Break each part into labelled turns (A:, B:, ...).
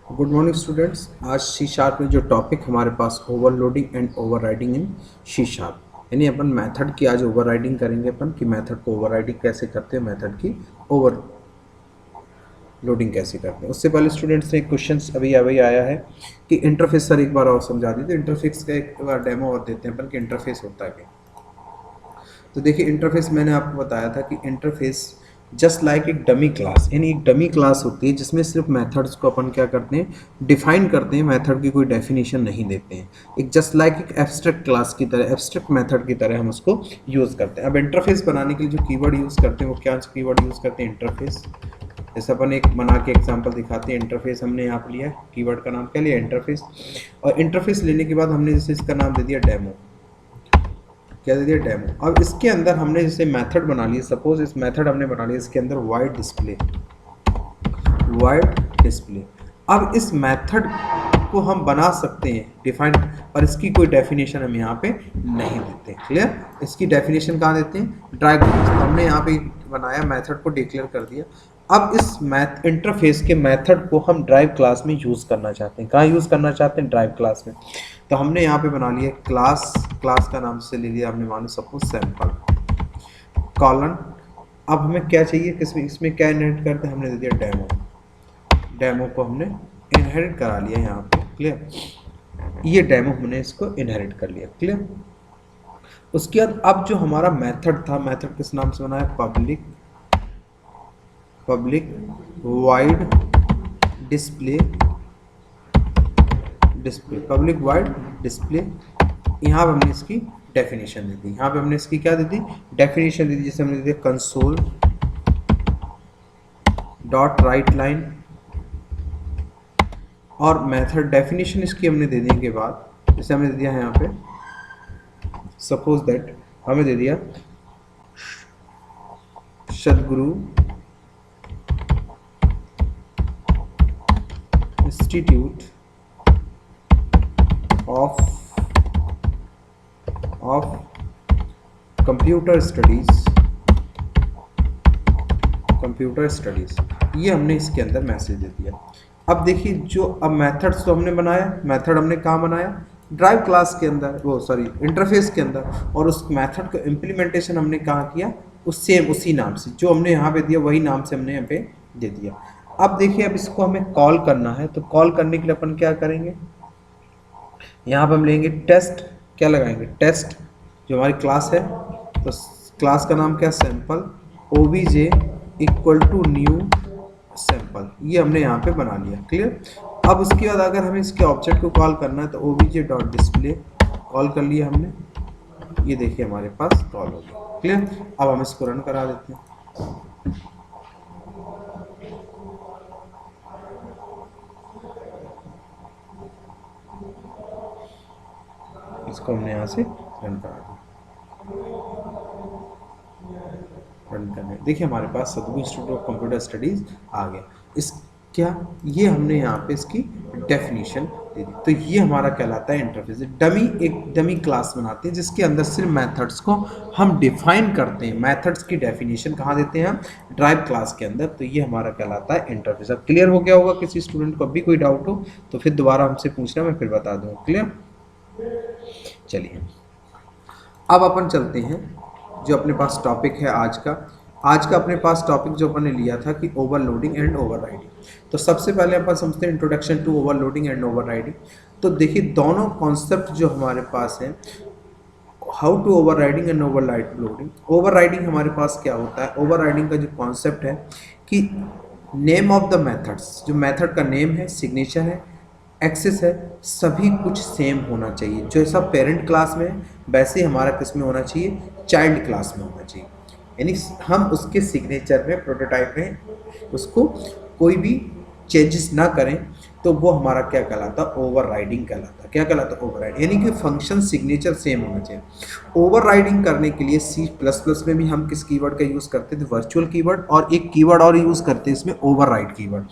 A: Good morning students. आज C sharp में जो टॉपिक हमारे पास overloading and overriding in C sharp, यानी अपन मेथड की आज ओवरराइडिंग करेंगे। अपन कि मेथड को ओवरराइडिंग कैसे करते हैं, मेथड की ओवरलोडिंग कैसे करते हैं। उससे पहले स्टूडेंट्स ने एक क्वेश्चन अभी अभी आया है कि इंटरफेस सर एक बार और समझा दीजिए। इंटरफेस का एक बार डेमो और देते हैं अपन कि इंटरफेस होता है क्या। तो देखिए, इंटरफेस मैंने आपको बताया था कि इंटरफेस जस्ट लाइक एक डमी क्लास, यानी एक डमी क्लास होती है जिसमें सिर्फ मेथड्स को अपन क्या करते हैं, डिफाइन करते हैं, मेथड की कोई डेफिनेशन नहीं देते हैं। एक जस्ट लाइक एक एब्स्ट्रैक्ट क्लास की तरह, एब्स्ट्रैक्ट मेथड की तरह हम उसको यूज़ करते हैं। अब इंटरफेस बनाने के लिए जो कीवर्ड यूज़ करते हैं वो क्या कीवर्ड यूज़ करते हैं, इंटरफेस। जैसे अपन एक बना के एग्जांपल दिखाते हैं। इंटरफेस हमने यहाँ पर लिया, कीवर्ड का नाम क्या लिया, इंटरफेस। और इंटरफेस लेने के बाद हमने जैसे इसका नाम दे दिया डेमो। क्या दे दिया, डेमो। अब इसके अंदर हमने जैसे मेथड बना लिया, सपोज इस मेथड हमने बना लिया, इसके अंदर वाइड डिस्प्ले, वाइड डिस्प्ले। अब इस मेथड को हम बना सकते हैं डिफाइन, पर इसकी कोई डेफिनेशन हम यहाँ पे नहीं देते। क्लियर, इसकी डेफिनेशन कहाँ देते हैं, ड्राइव क्लास। हमने यहाँ पे बनाया, मेथड को डिक्लेयर कर दिया। अब इस मैथ इंटरफेस के मेथड को हम ड्राइव क्लास में यूज़ करना चाहते हैं। कहाँ यूज़ करना चाहते हैं, ड्राइव क्लास में। तो हमने यहाँ पे बना लिया क्लास, क्लास का नाम से ले लिया हमने, मानो सपोज सैंपल कॉलन। अब हमें क्या चाहिए, किसमें, इसमें क्या इनहेरिट करते हैं, हमने दे दिया डेमो। डेमो को हमने इनहेरिट करा लिया यहाँ पे। क्लियर, ये डेमो हमने इसको इनहेरिट कर लिया। क्लियर, उसके बाद अब जो हमारा मेथड था, मेथड किस नाम से बनाया, public, public wide display, display, public wide display. यहाँ पे हमने इसकी डेफिनेशन दे दी। यहाँ पे हमने इसकी क्या दे दी, डेफिनेशन दे दी। जैसे हमने दे दिया कंसोल डॉट राइट लाइन, और मेथड डेफिनेशन इसकी हमने दे देने के बाद जैसे हमने दे दिया है यहाँ पे, सपोज दैट हमें दे दिया सदगुरु institute of computer studies, computer studies. ये हमने इसके अंदर मैसेज दे दिया। अब देखिए, जो अब मेथड्स तो हमने बनाया, मेथड हमने कहाँ बनाया, ड्राइव क्लास के अंदर, वो सॉरी इंटरफेस के अंदर। और उस मेथड का इम्प्लीमेंटेशन हमने कहाँ किया, उस सेम उसी नाम से जो हमने यहाँ पे दिया, वही नाम से हमने यहाँ पे दे दिया। अब देखिए, अब इसको हमें कॉल करना है, तो कॉल करने के लिए अपन क्या करेंगे, यहाँ पे हम लेंगे टेस्ट, क्या लगाएंगे, टेस्ट जो हमारी क्लास है। तो क्लास का नाम क्या, sample, obj equal to new sample. ये हमने यहाँ पे बना लिया। क्लियर, अब उसके बाद अगर हमें इसके ऑब्जेक्ट को कॉल करना है तो obj डॉट डिस्प्ले कॉल कर लिया हमने। ये देखिए हमारे पास कॉल हो गया। क्लियर, अब हम इसको रन करा देते हैं। इसको हमने यहाँ से रन करा दिया। रन करने देखिए हमारे पास सदगुरु इंस्टीट्यूट ऑफ कंप्यूटर स्टडीज आ गया। इस क्या, ये हमने यहाँ पे इसकी डेफिनेशन दे दी। तो ये हमारा कहलाता है इंटरफेस। डमी, एक डमी क्लास बनाते हैं जिसके अंदर सिर्फ मेथड्स को हम डिफाइन करते हैं। मेथड्स की डेफिनेशन कहाँ देते हैं हम, ड्राइव क्लास के अंदर। तो ये हमारा कहलाता है इंटरफेस। अब क्लियर हो गया होगा, किसी स्टूडेंट को अभी कोई डाउट हो तो फिर दोबारा हमसे पूछना, मैं फिर बता दूँगा। क्लियर, चलिए अब अपन चलते हैं जो अपने पास टॉपिक है आज का। आज का अपने पास टॉपिक जो अपन ने लिया था कि ओवरलोडिंग एंड ओवरराइडिंग। तो सबसे पहले अपन समझते हैं introduction to overloading and overriding. तो देखिए, दोनों कॉन्सेप्ट जो हमारे पास हैं, how to overriding and overloading. Overriding हमारे पास क्या होता है, ओवरराइडिंग का जो कॉन्सेप्ट है कि नेम ऑफ द मेथड्स, जो मेथड का नेम है, सिग्नेचर है, एक्सेस है, सभी कुछ सेम होना चाहिए। जैसा पेरेंट क्लास में है वैसे हमारा किस में होना चाहिए, चाइल्ड क्लास में होना चाहिए। यानी हम उसके सिग्नेचर में, प्रोटोटाइप में उसको कोई भी चेंजेस ना करें, तो वो हमारा क्या कहलाता, ओवरराइडिंग कहलाता। क्या कहलाता, ओवरराइडिंग, यानी कि फंक्शन सिग्नेचर सेम होना चाहिए। ओवरराइडिंग करने के लिए C++ में भी हम किस कीवर्ड का यूज़ करते थे, वर्चुअल कीवर्ड, और एक कीवर्ड और यूज़ करते हैं इसमें, ओवरराइड कीवर्ड।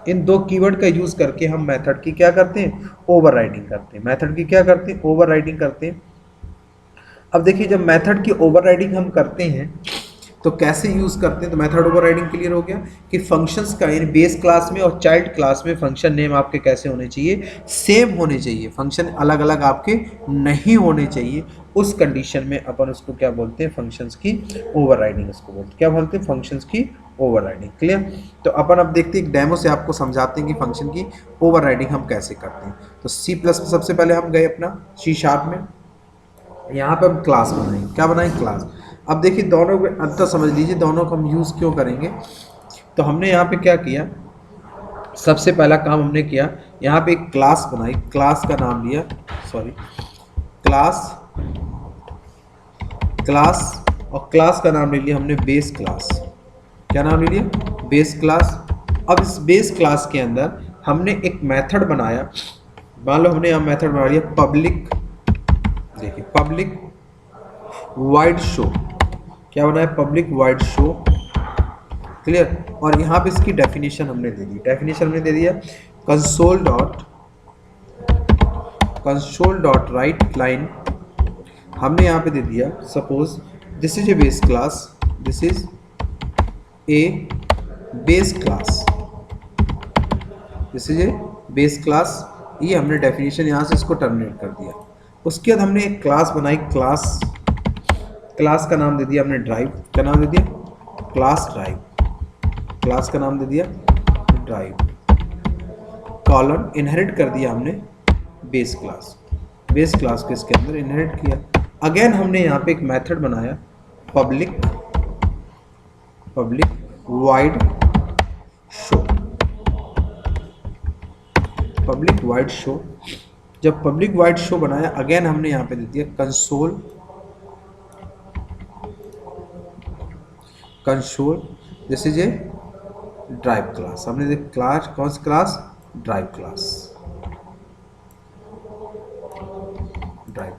A: इन दो कीवर्ड का यूज़ करके हम मेथड की क्या करते हैं, ओवरराइडिंग करते हैं। मेथड की क्या करते हैं, ओवरराइडिंग करते हैं। अब देखिए, जब मेथड की ओवरराइडिंग हम करते हैं तो कैसे यूज़ करते हैं, तो मेथड ओवरराइडिंग क्लियर हो गया कि फंक्शंस का यानी बेस क्लास में और चाइल्ड क्लास में फंक्शन नेम आपके कैसे होने चाहिए, सेम होने चाहिए, फंक्शन अलग अलग आपके नहीं होने चाहिए। उस कंडीशन में अपन उसको क्या बोलते हैं, फंक्शंस की ओवरराइडिंग उसको बोलते हैं। क्या बोलते हैं, फंक्शंस की ओवरराइडिंग। क्लियर। तो अपन अब देखते हैं एक डेमो से आपको समझाते हैं कि फंक्शन की ओवरराइडिंग हम कैसे करते हैं। तो सी प्लस में सबसे पहले हम गए अपना सी शार्प में, यहाँ पे हम क्लास बनाएंगे। क्या बनाएंगे, क्लास। अब देखिए दोनों में अंतर समझ लीजिए, दोनों को हम यूज़ क्यों करेंगे। तो हमने यहाँ पे क्या किया, सबसे पहला काम हमने किया, यहाँ पे एक क्लास बनाई, क्लास का नाम लिया, सॉरी क्लास, क्लास, और क्लास का नाम ले लिया हमने बेस क्लास। क्या नाम ले लिया, बेस क्लास। अब इस बेस क्लास के अंदर हमने एक मेथड बनाया, मान लो हमने यहाँ मेथड बना लिया पब्लिक, देखिए पब्लिक वाइड शो। क्या बनाया, पब्लिक वाइड शो। क्लियर। और यहाँ पे इसकी डेफिनेशन हमने दे दी, डेफिनेशन हमने दे दिया कंसोल डॉट राइट लाइन हमने यहाँ पे दे दिया, suppose this is a base class, this is a base class, this is a base class. ये हमने डेफिनेशन यहाँ से इसको टर्मिनेट कर दिया। उसके बाद हमने एक क्लास बनाई, क्लास, क्लास का नाम दे दिया हमने ड्राइव। क्या नाम दे दिया, क्लास ड्राइव, क्लास का नाम दे दिया ड्राइव। कॉलम इनहेरिट कर दिया हमने बेस क्लास, बेस क्लास को इसके अंदर इनहेरिट किया। अगेन हमने यहाँ पे एक मेथड बनाया public wide show, public wide show. जब पब्लिक वाइड शो बनाया, अगेन हमने यहाँ पे दे दिया console this is a drive class. हमने देखा क्लास, कौन सी क्लास, ड्राइव क्लास, ड्राइव।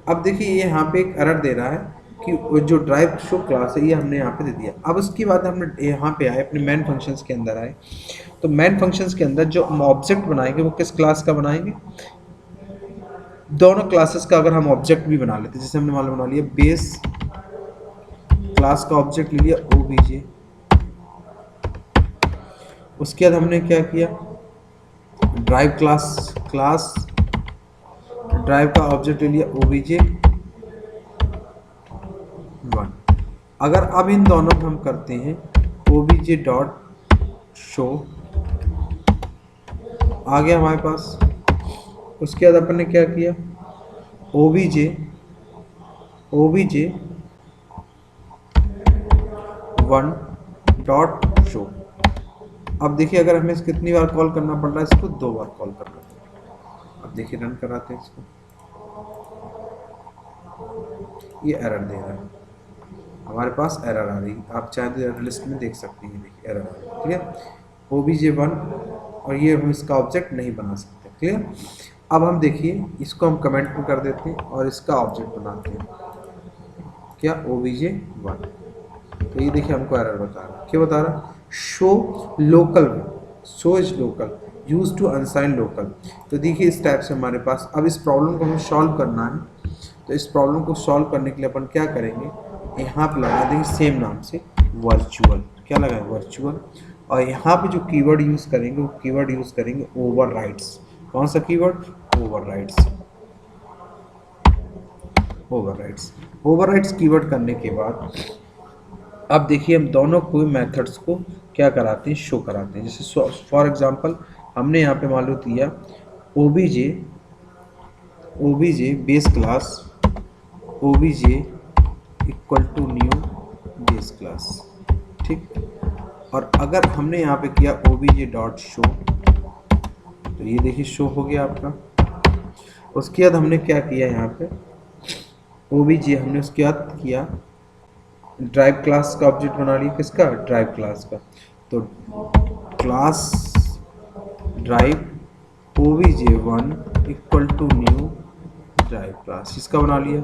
A: अब देखिए ये यहाँ पे एक एरर दे रहा है कि जो ड्राइव शो क्लास है ये हमने यहाँ पे दे दिया। अब उसके बाद हमने यहाँ पे आए, अपने मेन फंक्शंस के अंदर आए। तो मेन फंक्शंस के अंदर जो हम ऑब्जेक्ट बनाएंगे वो किस क्लास का बनाएंगे, दोनों क्लासेस का अगर हम ऑब्जेक्ट भी बना लेते, जैसे हमने मान लो बना लिया बेस क्लास का ऑब्जेक्ट ले लिया ओबीजे। उसके बाद हमने क्या किया, ड्राइव क्लास, ड्राइव का ऑब्जेक्ट ले लिया ओबीजे 1। अगर अब इन दोनों को हम करते हैं ओबीजे डॉट शो, आ गया हमारे पास। उसके बाद अपन ने क्या किया, ओबीजे 1 डॉट शो। अब देखिए अगर हमें कितनी बार कॉल करना पड़ रहा है, इसको 2 बार कॉल करना है। अब देखिए रन कराते हैं इसको, ये एरर दे रहा है, हमारे पास एरर आ रही। आप चाहे तो एरर लिस्ट में देख सकते हैं, देखिए एरर आ रही है। क्लियर। ओबीजे 1 और ये हम इसका ऑब्जेक्ट नहीं बना सकते। क्लियर। अब हम देखिए इसको हम कमेंट में कर देते हैं और इसका ऑब्जेक्ट बनाते हैं, क्या ओबीजे 1। तो ये देखिए हमको एरर बता रहा है, क्या बता रहा है, show local, show is local use to unassign local. तो देखिए इस टाइप से हमारे पास, अब इस प्रॉब्लम को हमें सॉल्व करना है। तो इस प्रॉब्लम को सॉल्व करने के लिए अपन क्या करेंगे, यहाँ पे लगा देंगे सेम नाम से वर्चुअल। क्या लगाए, वर्चुअल। और यहाँ पे जो कीवर्ड यूज़ करेंगे वो कीवर्ड यूज़ करेंगे ओवरराइड्स। कौन सा कीवर्ड, ओवरराइड्स। ओवरराइड्स कीवर्ड करने के बाद अब देखिए हम दोनों कोई मेथड्स को क्या कराते हैं, शो कराते हैं। जैसे फॉर एग्जांपल हमने यहाँ पे मान लो दिया O B J base class, O B J equal to new base class. ठीक। और अगर हमने यहाँ पे किया ओबीजे डॉट शो, तो ये देखिए शो हो गया आपका। उसके बाद हमने क्या किया, यहाँ पे ओबीजे हमने उसके बाद किया ड्राइव क्लास का ऑब्जेक्ट बना लिया, किसका, ड्राइव क्लास का। तो class drive OBJ 1 equal to new drive class, इसका बना लिया।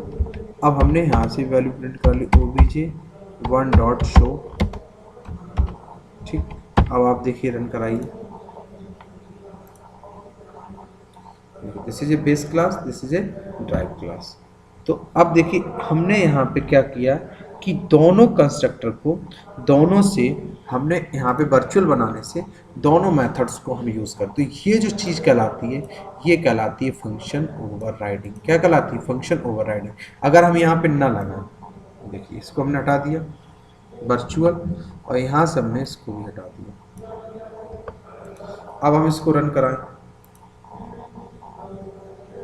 A: अब हमने यहाँ से वैल्यू प्रिंट कर ली ओबीजे 1 डॉट शो। ठीक। अब आप देखिए रन कराइए, this is a base class, this is a drive class. तो अब देखिए हमने यहाँ पे क्या किया, कि दोनों कंस्ट्रक्टर को, दोनों से हमने यहाँ पे वर्चुअल बनाने से दोनों मेथड्स को हम यूज़ करते हैं। ये जो चीज़ कहलाती है, ये कहलाती है फंक्शन ओवरराइडिंग। क्या कहलाती है? Function overriding. अगर हम यहाँ पे ना लगाएं, देखिए इसको हमने हटा दिया वर्चुअल, और यहाँ से हमने इसको भी हटा दिया। अब हम इसको रन कराएं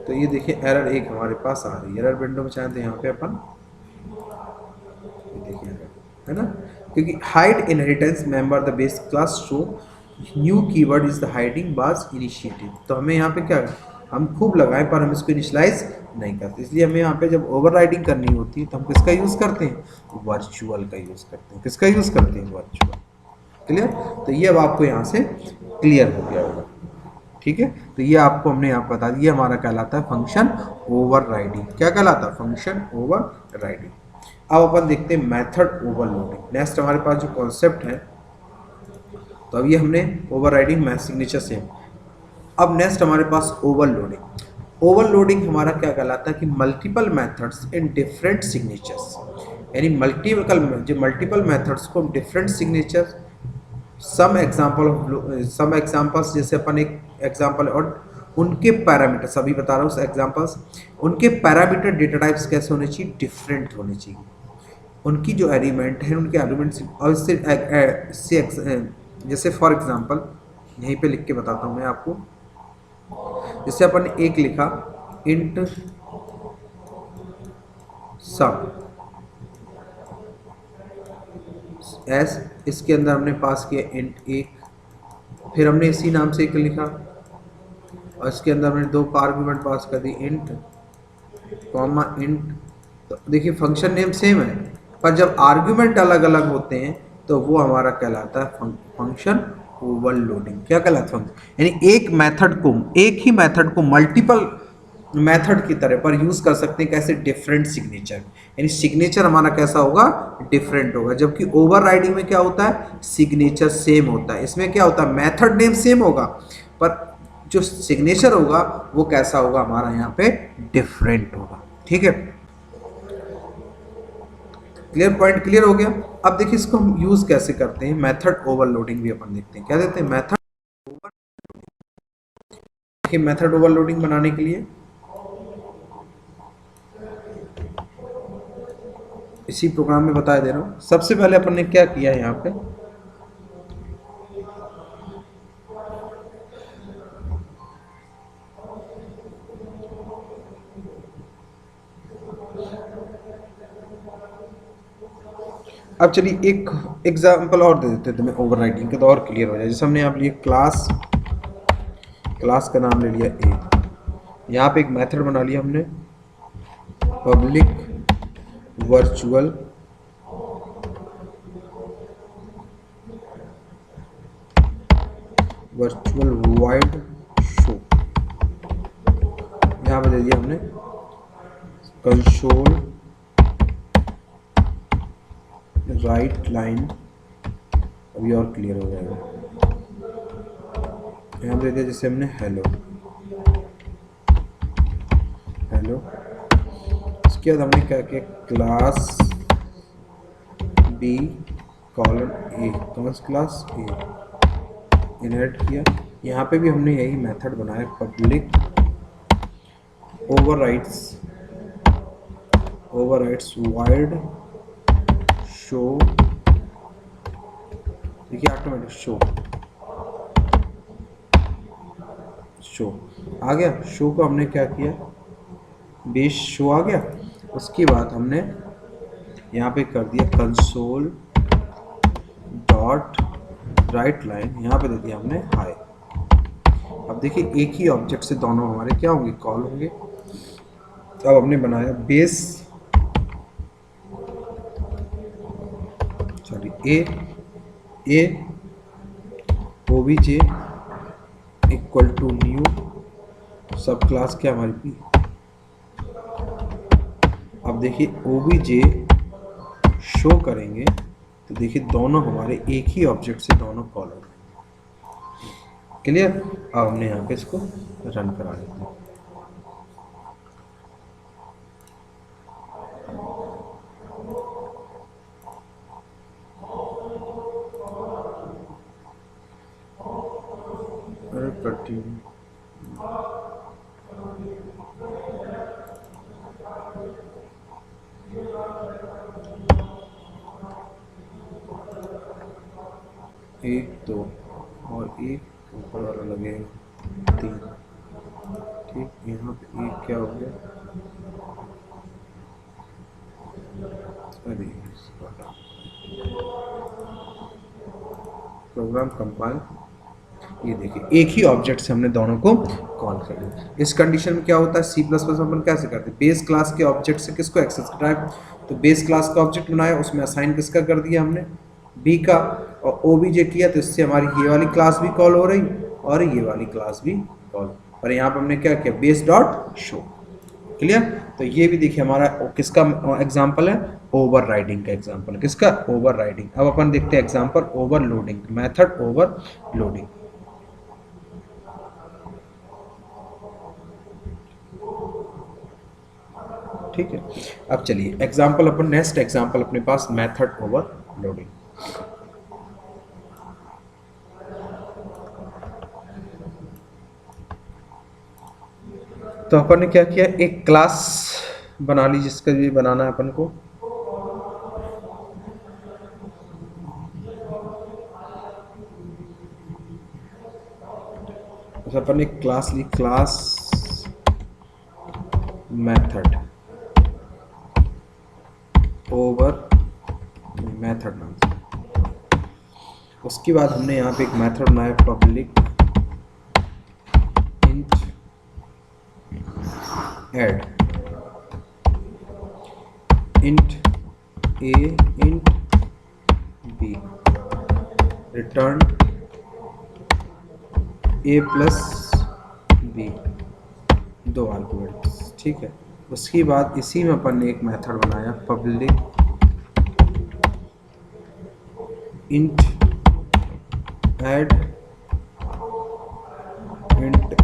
A: तो ये देखिए एरर एक हमारे पास आ रही है। एरर विंडो में चाहें तो यहाँ पे अपन देखिए है ना, क्योंकि hide inheritance member the base class show new keyword is the hiding was initiated. तो हमें यहाँ पे क्या, हम खूब लगाएं पर हम इसको इनिशियलाइज नहीं करते, इसलिए हमें यहाँ पे जब ओवरराइडिंग करनी होती है तो हम किसका यूज़ करते हैं? वर्चुअल का यूज़ करते हैं। किसका यूज़ करते हैं? वर्चुअल। क्लियर? तो ये अब आपको यहाँ से क्लियर हो गया होगा। ठीक है, तो ये आपको हमने यहाँ बता दिया, हमारा कहलाता है फंक्शन ओवरराइडिंग। क्या कहलाता है? Function overriding. अब अपन देखते हैं मेथड ओवरलोडिंग। नेक्स्ट हमारे पास जो कॉन्सेप्ट है, तो अब ये हमने ओवरराइडिंग मैथ सिग्नेचर सेम। अब नेक्स्ट हमारे पास ओवरलोडिंग। ओवरलोडिंग हमारा क्या कहलाता है कि multiple methods in different signatures, यानी मल्टीपल मेथड्स को डिफरेंट सिग्नेचर्स, सम एग्जांपल्स, जैसे अपन एक एग्जांपल और उनके पैरामीटर्स अभी बता रहा हूँ, एग्जांपल्स, उनके पैरामीटर डेटा टाइप्स कैसे होने चाहिए? डिफरेंट होने चाहिए। उनकी जो एलिमेंट है, उनके एलिमेंट्स और जैसे फॉर एग्जांपल यहीं पे लिख के बताता हूँ मैं आपको। जैसे अपन एक लिखा इंट सम एस, इसके अंदर हमने पास किया इंट एक, फिर हमने इसी नाम से एक लिखा और इसके अंदर हमने दो आर्गुमेंट पास कर दी, इंट कॉमा इंट। तो देखिए फंक्शन नेम सेम है, पर जब आर्गुमेंट अलग अलग होते हैं तो वो हमारा कहलाता है फंक्शन ओवरलोडिंग। क्या कहलाता है? फंक्शन, यानी एक ही मेथड को मल्टीपल मेथड की तरह पर यूज कर सकते हैं। कैसे? डिफरेंट सिग्नेचर, यानी सिग्नेचर हमारा कैसा होगा? डिफरेंट होगा। जबकि ओवरराइडिंग में क्या होता है? सिग्नेचर सेम होता है। इसमें क्या होता है? मेथड नेम सेम होगा पर जो सिग्नेचर होगा वो कैसा होगा? हमारा यहाँ पे डिफरेंट होगा। ठीक है, क्लियर? पॉइंट क्लियर हो गया। अब देखिए इसको हम यूज कैसे करते हैं। मेथड ओवरलोडिंग भी अपन देखते हैं। क्या देते हैं? मेथड। देखिए मेथड ओवरलोडिंग बनाने के लिए इसी प्रोग्राम में बता दे रहा हूँ। सबसे पहले अपन ने क्या किया है यहाँ पे, अब चलिए एक एग्जांपल और दे देते हैं तुम्हें ओवरराइडिंग के, तो और क्लियर हो जाए। जैसे हमने यहाँ पे क्लास का नाम ले लिया ए, यहाँ पे एक मेथड बना लिया हमने पब्लिक वर्चुअल वाइड शो, यहाँ पे दे दिया हमने कंसोल राइट लाइन। अभी और क्लियर हो जाएगा। यहाँ पे दे दिया जैसे हमने हेलो। इसके बाद हमने क्या किया? Class B colon A, class A inherit किया। यहाँ पे भी हमने यही मेथड बनाया पब्लिक ओवरराइड्स वाइड शो। देखिए ऑटोमेटिक शो आ गया। शो को हमने क्या किया? बेस शो आ गया। उसके बाद हमने यहाँ पे कर दिया कंसोल डॉट राइट लाइन, यहाँ पे दे दिया हमने हाई। अब देखिए एक ही ऑब्जेक्ट से दोनों हमारे क्या होंगे? कॉल होंगे। तो अब हमने बनाया base A OBJ equal to new subclass क्या हमारी पी। अब देखिए ओबीजे शो करेंगे तो देखिए दोनों हमारे एक ही ऑब्जेक्ट से दोनों कॉल हो गए। क्लियर? अब हमने यहाँ पे इसको रन करा लेते हैं। 30 1 2 और एक ऊपर वाला लगेगा 3। ठीक, यहाँ पे एक क्या हो गया, अरे प्रोग्राम कंपाइल। ये देखिए एक ही ऑब्जेक्ट से हमने दोनों को कॉल कर लिया। इस कंडीशन में क्या होता है, सी प्लस प्लस अपन कैसे करते हैं, बेस क्लास के ऑब्जेक्ट से किसको एक्सेस कराए, तो बेस क्लास का ऑब्जेक्ट बनाया, उसमें असाइन किसका कर दिया हमने, बी का, और ओबीजे किया, तो इससे हमारी ये वाली क्लास भी कॉल हो रही और ये वाली क्लास भी कॉल, और यहाँ पर हमने क्या किया, बेस डॉट शो। क्लियर। तो ये भी देखिए हमारा किसका एग्जांपल है, ओवरराइडिंग का एग्जांपल है। किसका, ओवरराइडिंग। अब अपन देखते हैं एग्जांपल ओवरलोडिंग, मेथड ओवरलोडिंग। ठीक है, अब चलिए एग्जांपल अपन नेक्स्ट एग्जांपल अपने पास मेथड ओवरलोडिंग। तो अपन ने क्या किया, एक क्लास बना ली जिसका भी बनाना है अपन को। तो अपन ने क्लास ली, क्लास मेथड ओवर मेथड नाम से। उसके बाद हमने यहाँ पे एक मेथड बनाया public int add int A int B return A plus B, दो आर्गुमेंट्स। ठीक है, उसके बाद इसी में अपन ने एक मेथड बनाया public int add int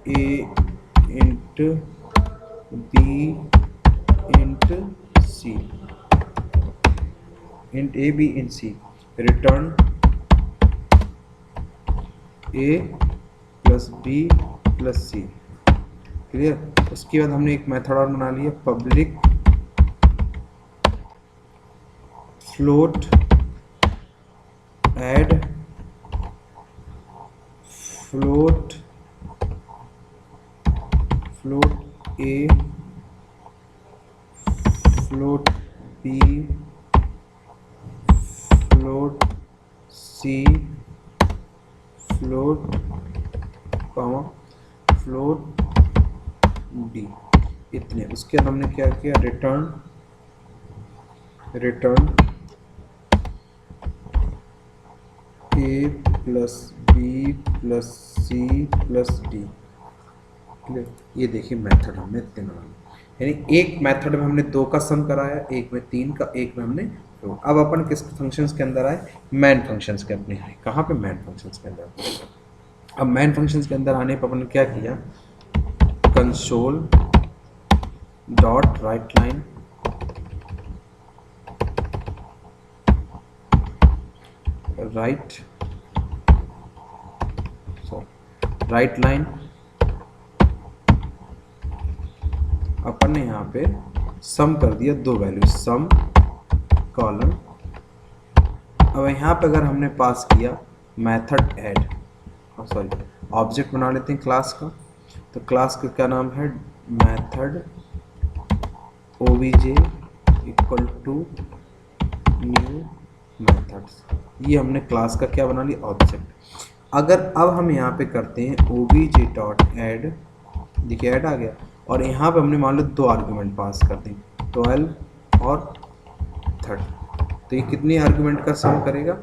A: A int B int C, int A B int C, return A plus B plus C. Clear. उसके बाद हमने एक मेथड और बना लिया public float add float A float B float C float comma float D, इतने। उसके बाद हमने क्या किया, return A plus B plus C plus D. ये देखिए मेथड हमने इतने बना लिए, यानी एक मेथड में हमने 2 का सम कराया, एक में 3 का, एक में हमने 2। अब अपन किस फंक्शंस के अंदर आए, मैन फंक्शंस के अपने आए। कहाँ पे, मैन फंक्शंस के अंदर। अब मैन फंक्शंस के अंदर आने पर अपन ने क्या किया, console dot write line write line, अपन ने यहाँ पे सम कर दिया 2 वैल्यू, सम कॉलम। अब यहाँ पे अगर हमने पास किया मेथड ऐड, सॉरी ऑब्जेक्ट बना लेते हैं क्लास का, तो क्लास का क्या नाम है, method obj equal to new methods. ये हमने क्लास का क्या बना लिया, ऑब्जेक्ट। अगर अब हम यहाँ पे करते हैं obj डॉट ऐड, देखिए ऐड आ गया, और यहाँ पे हमने मान लो 2 आर्गुमेंट पास कर दी, 12 और 30, तो ये कितनी आर्गुमेंट का सम करेगा,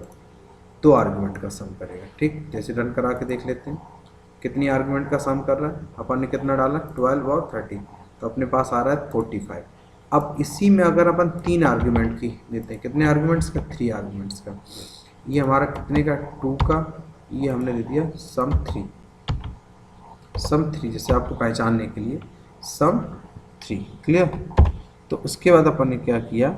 A: 2 आर्गुमेंट का सम करेगा। ठीक, जैसे रन करा के देख लेते हैं कितनी आर्गुमेंट का सम कर रहा है। अपन ने कितना डाला, 12 और 30, तो अपने पास आ रहा है 45। अब इसी में अगर अपन 3 आर्गुमेंट की देते हैं, कितने आर्गुमेंट्स का, 3 आर्गुमेंट्स का, ये हमारा कितने का, 2 का, ये हमने दे दिया सम 3, जैसे आपको पहचानने के लिए सम 3। क्लियर। तो उसके बाद अपन ने क्या किया,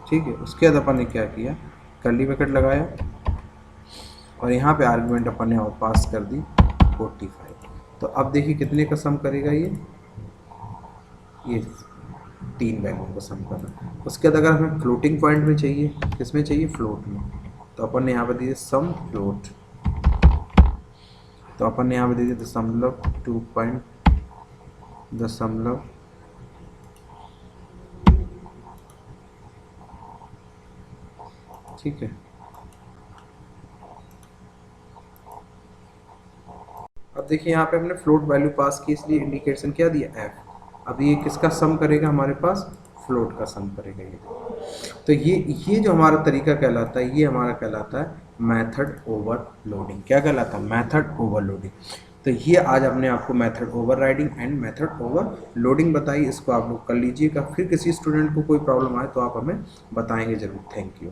A: ठीक है, उसके बाद अपन ने क्या किया, कर्ली ब्रैकेट लगाया और यहाँ पे आर्गुमेंट अपन ने और पास कर दी 45। तो अब देखिए कितने का सम करेगा ये 3 वैल्यू का सम करना। उसके बाद अगर हमें फ्लोटिंग पॉइंट में चाहिए, किस में चाहिए, फ्लोट में, तो अपन ने यहाँ पर दिए सम फ्लोट, तो अपन ने यहाँ पे दे दिया दशमलव 2 दशमलव ठीक है। अब देखिए यहाँ पे हमने फ्लोट वैल्यू पास की, इसलिए इंडिकेशन क्या दिया, एफ। अब ये किसका सम करेगा, हमारे पास फ्लोट का सम करेगा ये। तो ये जो हमारा तरीका कहलाता है, ये हमारा कहलाता है मेथड ओवरलोडिंग। क्या कहलाता है, मेथड ओवरलोडिंग। तो ये आज हमने आपको method overriding and method overloading बताई। इसको आप लोग कर लीजिएगा, फिर किसी स्टूडेंट को कोई प्रॉब्लम आए तो आप हमें बताएंगे जरूर। Thank you.